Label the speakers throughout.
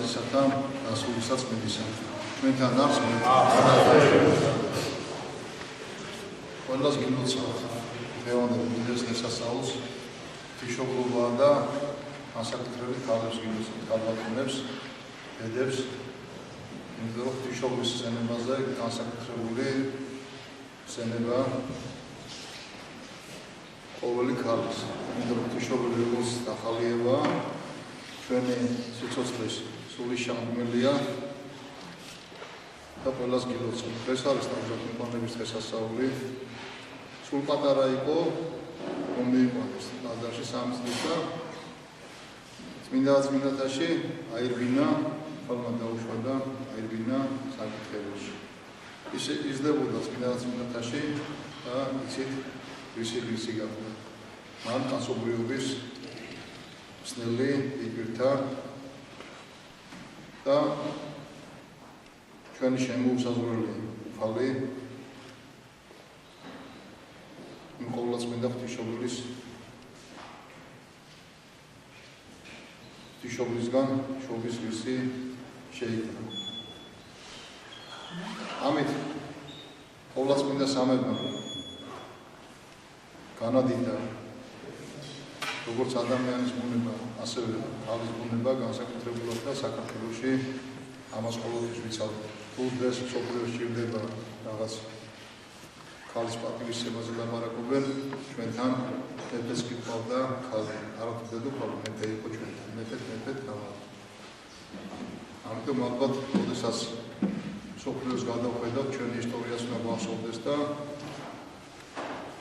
Speaker 1: ხაზისათა გასულისას მედისა. ჩვენთან არის ყველას გილოცავთ დღევანდელ უდიდეს დღესასწაულს თვისობლობა და ასაკუთრებით ქალებს გილოცავთ ქალბატონებს, დედებს, იმიტომ რომ თვისობლის სცენებაზე განსაკუთრებული სცენება ყოველი ქალის, იმიტომ რომ თვისობლი როგორც ახალიება ჩვენი სიცოცხლის სული შემდგმელია და ყველას გილოცავთ. ეს არის თავგადასავლების დღესასწაული. სულ პატარა იყო რომ მივიყვანოს ტაძარში 3 წლის და წმინდათაში აირბინა ხოლმე დაუშვა და აირბინა საკითხებში. ის იზრდებოდა წმინდათაში და იცით ვისი გახდა. მან კაცობრიობის სნელი იპირთა და ჩვენი შემოუსაზღვრელი უფალი ყოვლადწმინდა ღვთისმშობლისგან შობის ვისი შეიქმნა. ამით ყოვლადწმინდა სამებმა განადიდა როგორც ადამიანის ბუნება, ასევე ქალის ბუნება განსაკუთრებულად და საქართველოში ამას ყოველთვის ვიცავთ. თუ დღეს მსოფლიოში ჭირდება რაღაც ქალის პატივისცემაზე ლაპარაკობენ, ჩვენთან მეფეს კითხავდა ქალი, არათუ დედოფალი მეფე იყო ჩვენთან, მეფეთ გავალ. ამიტომ ალბათ, როდესაც მსოფლიოს გადავხედავთ, ჩვენი ისტორიას უნდა გვახსოვდეს და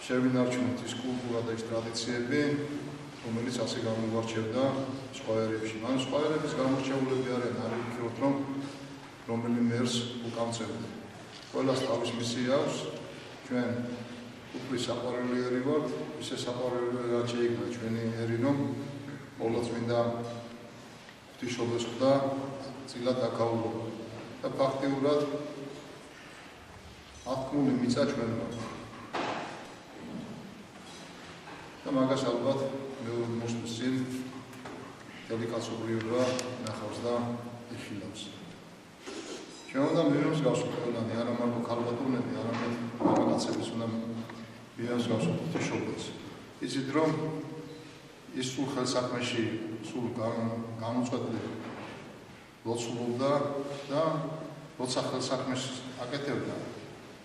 Speaker 1: შევინარჩუნოთ ის კულტურა და ის ტრადიციები, რომელიც ასე გამოგვარჩევდა სხვა ერებში. მან სხვა ერების გამორჩეულები არიან, არ ვიქნებთ რომ რომელიმე ერს უკამწევთ. ყველას თავის მისია აქვს. ჩვენ უფლის საყვარელი ერი ვართ, ისე საყვარელი რაც შეიქმნა ჩვენი ერი, რომ ყოვლადწმინდა ღვთისმშობლის ხვდა წილად დაკავულობა და ფაქტიურად ათქმული მიწა ჩვენ ვართ. და მაგას ალბათ მეორე მოსვლის წინ მთელი კაცობრიობა ნახავს და იხილავს. ჩვენ უნდა მივიღოს გავსულყელანი, არა მარტო ქალბატონები, არამედ მამაკაცების უნდა მივიღოს ღვთისმშობლს. იცით რომ ის სულ ხელსაქმეში, სულ გამოწვეული ლოცულობდა და როცა ხელსაქმეს აკეთებდა,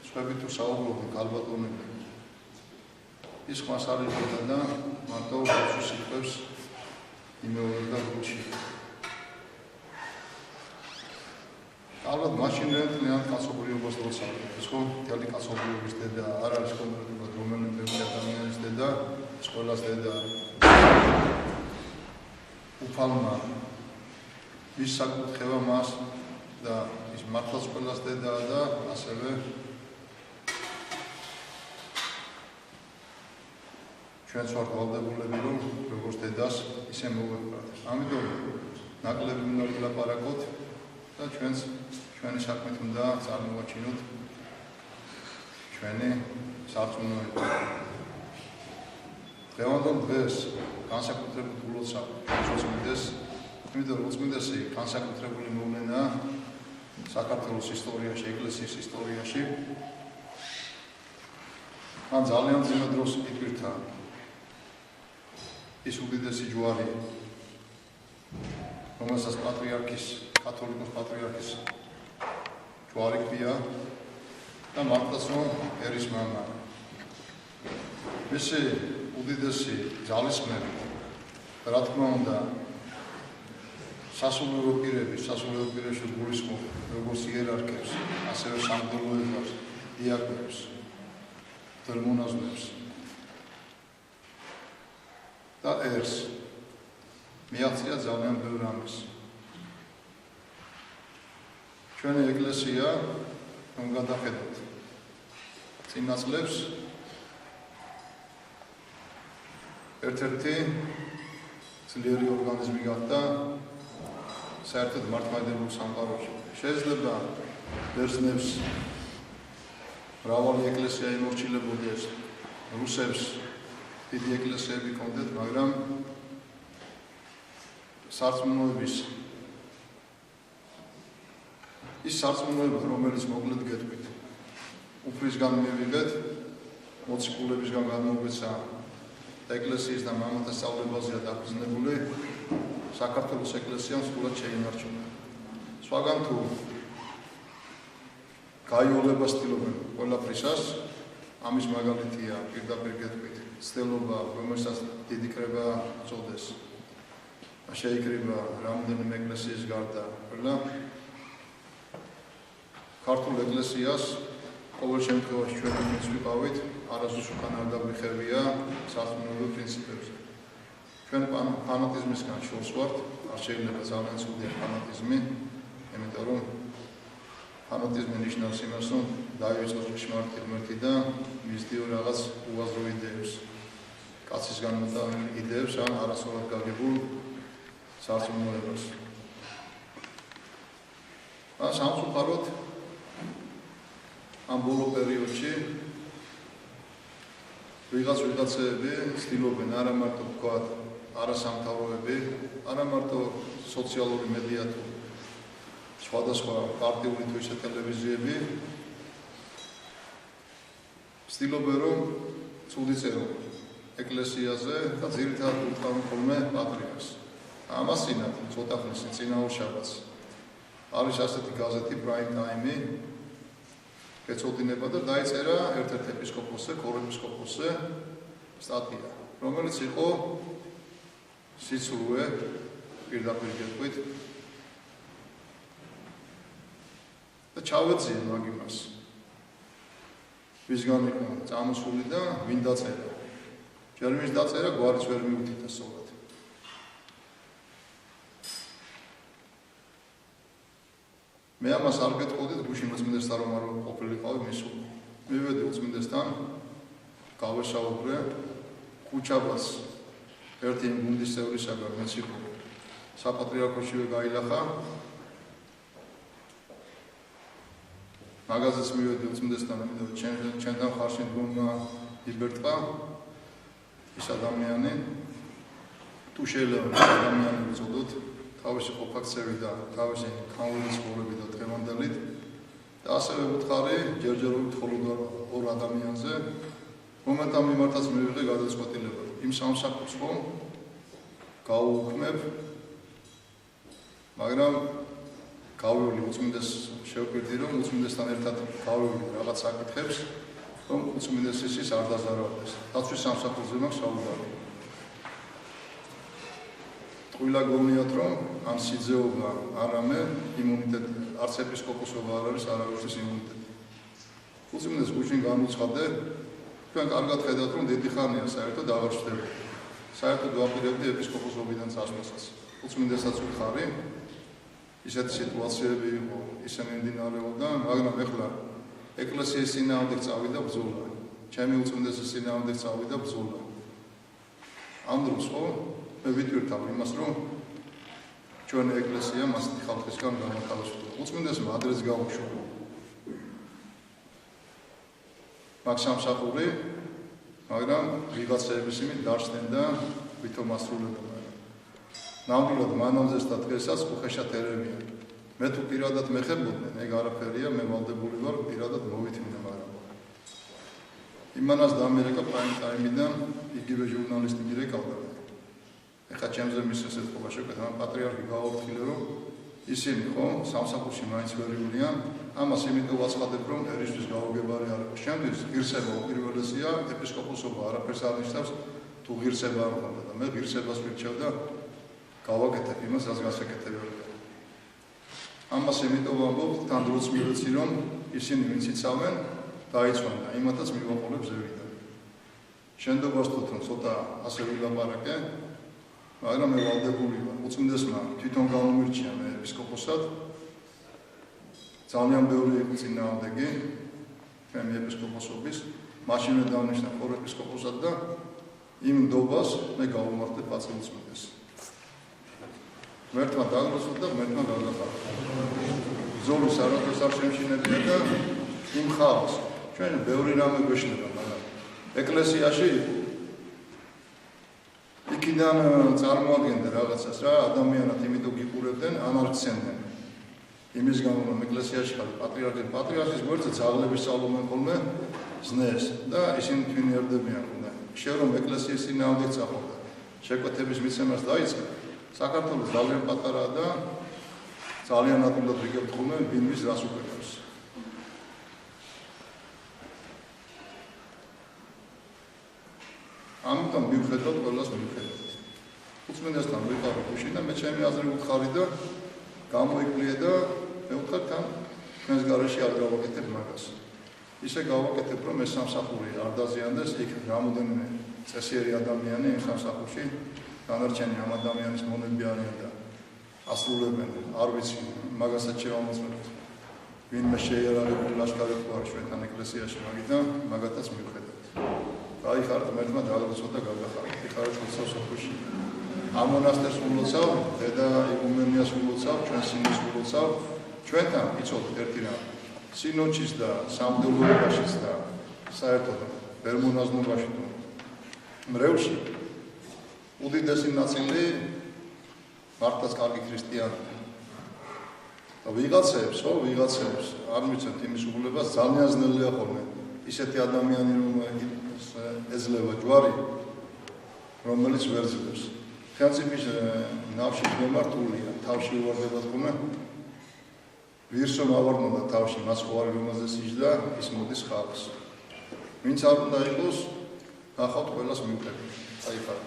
Speaker 1: სხვები თუ საუბრობდნენ ქალბატონები, ის ხმას არ იღებდა და მარტო ლოცვის სიტყვებს იმეორებდა გულში. ალბათ მაშინ ერთნაირად კაცობრიობას ლოცავდა. ეს ხო მთელი კაცობრიობის დედა არ არის კონკრეტულად რომელიმე ადამიანის დედა, ეს ყველას დედა. უფალმა ის საკუთრება მას და ის მართლაც ყველას დედაა და ასევე ჩვენც ვართ ვალდებულები რომ როგორც დედას ისე მოვეყრათ. ამიტომ ნაკლები უნდა ვილაპარაკოთ და ჩვენი საქმით უნდა წარმოვაჩინოთ ჩვენი სარწმუნოება. დღევანდელ დღეს განსაკუთრებით ულოცავ უწმინდეს, იმიტომ რომ უწმინდესი განსაკუთრებული მოვლენაა საქართველოს ისტორიაში, ეკლესიის ისტორიაში. მან ძალიან ძლიერ დროს იპირთა ის უდიდესი ჯვარი, რომელსაც კათოლიკოს პატრიარქის ჯვარი ქვია და მართლაც რომ ერის მამა. მისი უდიდესი ძალისხმევით, რა თქმა უნდა, სასულიერო პირებში გულისხმობ როგორც იერარქებს, ასევე სამღვდელოებას, დიაკვნებს, მღვდელმონაზვნებს და ერს მიაღწია ძალიან ბევრ რამეს. ჩვენი ეკლესია რომ გადახედოთ წინა წლებს ერთ-ერთი ძლიერი ორგანიზმი გახდა საერთოდ მართლმადიდებლურ სამყაროში. შეიძლება ბერძნებს მრავალი ეკლესია იმორჩილებოდეს, რუსებს დიდი ეკლესიები ჰქონდათ, მაგრამ სარწმუნოების ის სარწმუნოება, რომელიც მოკლედ გეტყვით. უფლისგან მივიღეთ, მოციქულებისგან გამოგვეცა ეკლესიის და მამათა სწავლებაზეა დაფუძნებული საქართველოს ეკლესიამ სრულად შეინარჩუნა. სხვაგან თუ გაიოლებას ცდილობენ ყველაფრისას, ამის მაგალითია პირდაპირ გეტყვით ცდელობა, რომელსაც დიდი კრება წოდეს. შეიკრიბა რამდენიმე ეკლესიის გარდა ყველა ქართულ ეკლესიას ყოველ შემთხვევაში ჩვენ ამის ვიყავით, არასდროს უკან არ დაგვიხევია სარწმუნოებრივ პრინციპებზე. ჩვენ ფანატიზმისგან შორს ვართ, არ შეიძლება ძალიან ცუდია ფანატიზმი, იმიტომ რომ ფანატიზმი ნიშნავს იმას, რომ დაივიწყოს ჭეშმარიტი ღმერთი და მისდიო რაღაც უაზრო იდეებს, კაცისგან მოტანილ იდეებს ან არასწორად გაგებულ სარწმუნოებას. სამწუხაროდ ამ ბოლო პერიოდში ვიღაცები ცდილობენ არა მარტო ვთქვათ არასამთავროები, არა მარტო სოციალური მედია თუ სხვადასხვა პარტიული თუ ისე ტელევიზიები ცდილობენ რომ ცუდი წერო ეკლესიაზე და ძირითადად უთხრობენ ხოლმე პატრიარქს. ამასინათ ცოტა ხნის წინაურ შაბათს არის ასეთი გაზეთი Prime Time ეწოდინება და დაიწერა ერთ-ერთ ეპისკოპოსზე, ქორეპისკოპოსზე სტატია, რომელიც იყო სიცრუე პირდაპირ გეტყვით და ჩავეძიე მაგ იმას. ვისგან იყო წამოსული და ვინ დაწერა. ჯერ ვის დაწერა, გვარიც ვერ მიუთითა სწორად. მე ამას არ გეტყოდით, გუშინ უწმინდესთან რომ არ ყოფილიყავი მისული. მივედი უწმინდესთან, გავესაუბრე, ქუჩაბას ერთი გუნდის წევრისაგან მეც იყო საპატრიარქოშივე გაილახა. მაგაზეც მივედი უწმინდესთან, ამიტომ ჩემთან ხარში მდგომა იბერტყა ის ადამიანი, თუ შეიძლება ადამიანი ვიწოდოთ, თავისი ყოფაქცევი და თავისი ქაულის ცხოვრები და დღევანდელით და ასევე უთხარი ჯერჯერობით მხოლოდ ორ ადამიანზე, რომელთა მიმართაც მივიღე გადაწყვეტილება. იმ სამსახურს ხომ გავუქმებ, მაგრამ გავივლი უწმინდეს შევკვირდი, რომ უწმინდესთან ერთად გავივლი რაღაც საკითხებს, რომ უწმინდესის ის არ დაზარალდეს. დაცვის სამსახურზე მაქვს საუბარი. Tquila gomniat რომ ამ სიძეობა არამე იმუნიტეტი, არც ეპისკოპოსობა არ არის არავისთვის იმუნიტეტი. უწმინდეს გუშინ გამოცხადე, თქვენ კარგად ხედავთ, რომ დიდი ხანია საერთოდ აღარ შევდები. საერთოდ ვაპირებდი ეპისკოპოსობიდან წასვლასაც. უწმინდესაც ვიხარი, ისეთი სიტუაციები იყო, ისე მიმდინარეობდა, მაგრამ ეხლა ეკლესიის წინააღმდეგ წავიდა ბრძოლა. ჩემი უწმინდესის წინააღმდეგ წავიდა ბრძოლა. ამ დროს ხო მე ვიტვირთავ იმას, რომ ჩვენი ეკლესია მასეთი ხალხისგან გამოთავისუფლდა. უწმინდესმა ადრეც გაუშვო. მაგ სამსახური, მაგრამ ვიღაცების იმით დარჩნენ და ვითომ ასრულებდა. ნამდვილად მანამდეც და დღესაც უხეშად ერევიან. მე თუ პირადად მეხებოდნენ, ეგ არაფერია, მე ვალდებული ვარ პირადად მოვითმინე, მაგრამ იმანას დამერეკა Prime Time-დან იგივე ჟურნალისტი მირეკავდა. ეხლა ჩემზე მის ესეთ ყოფა შევკეთა, პატრიარქი გააუთხილე, რომ ისინი ხო სამსახურში მაინც ვერ ივლიან, ამას იმიტომ ვაცხადებ, რომ ერისთვის გაუგებარი არ იყო. შემდგის ღირსება უპირველესია, ეპისკოპოსობა არაფერს არ ნიშნავს, თუ ღირსება არ ხონდა და მე ღირსებას ვირჩევ და გავაკეთებ იმას, რაც გასაკეთებელია. ამას იმიტომ ვამბობ, თან დროც მივეცი, რომ ისინი ვინც იცავენ, დაიცვან და იმათაც მივაყოლებ ზევიდან. შენდობას თუ ცოტა ასე ვილაპარაკე, მაგრამ მე ვალდებული ვარ. უწმინდესმა თვითონ გამომირჩია მე ეპისკოპოსად. ძალიან ბევრი იყო წინააღმდეგი ჩემი ეპისკოპოსობის. მაშინვე დავნიშნა ქორეპისკოპოსად და იმ ნდობას მე გავუმართე პაწე უწმინდეს. ღმერთმა დაგლოსო და ღმერთმა გადახარა. ზოლის არაფერს არ შემშინებია და იმ ხალხს ჩვენ ბევრი რამე გვეშნება, მაგრამ ეკლესიაში იქიდან წარმოადგენდა რაღაცას რა ადამიანად იმიტომ გიყურებდნენ ან არ გცემდნენ. იმის გამო რომ ეკლესიაში ხარ პატრიარქის გვერდზე ძაღლები სწავლობენ ხოლმე ზნეს და ისინი თვინიერდებიან და შენ რომ ეკლესიის წინააღმდეგ წახვიდ და შეკვეთების მიცემას დაიწყე საქართველოს ძალიან პატარაა და ძალიან ატუნდად ვიგებთ ხოლმე ბინვის რას უკეთებს ამიტომ მივხედავთ ყველას მივხედავთ უწმინდესთან ვიყავი გუშინ და მე ჩემი აზრი ვუთხარი და გამოიკვლიე და მე ვუთხარ თან ჩვენს გარეშე არ გავაკეთებ მაგას ისე გავაკეთებ რომ ეს სამსახური არ დაზიანდეს იქ რამოდენიმე წესიერი ადამიანი იმ სამსახურში დანარჩენი ამ ადამიანის მონები არიან და ასრულებენ არ ვიცი მაგასაც შევამოწმებთ ვინმე შეიარაღებული ლაშქარი თუ არის ჩვენთან ეკლესიაში მაგიდან მაგათაც მივხედავთ გაიხარეთ მერთმა დაგაცოთ და გავახარეთ ეხლა ჩვენსა სოფლში ამ მონასტერს ულოცავ დედა იგუმენიას ულოცავ ჩვენ სინოს ულოცავ ჩვენთან იცოდეთ ერთი რამ სინოჩის და სამდელოებაშიც და საერთოდ ბერმონაზნობაში თუ მრევლში უდიდესი ნაწილი მართლაც კარგი ქრისტიანია და ვიღაცებს არ მიცემთ იმის უგულებას ძალიან ძნელია ხოლმე ისეთი ადამიანი რომ ეძლევა ჯვარი რომელიც ვერ ძლებს ხელმწიფის ნავში მემართულია თავში უვარდება თქმა ვირს რომ ავარდნოდა თავში მას ხوارი რომელზეც იჯდა ის მოდის ხალხს ვინც არ უნდა იყოს ახავთ ყველას მივხედავთ აი ხარ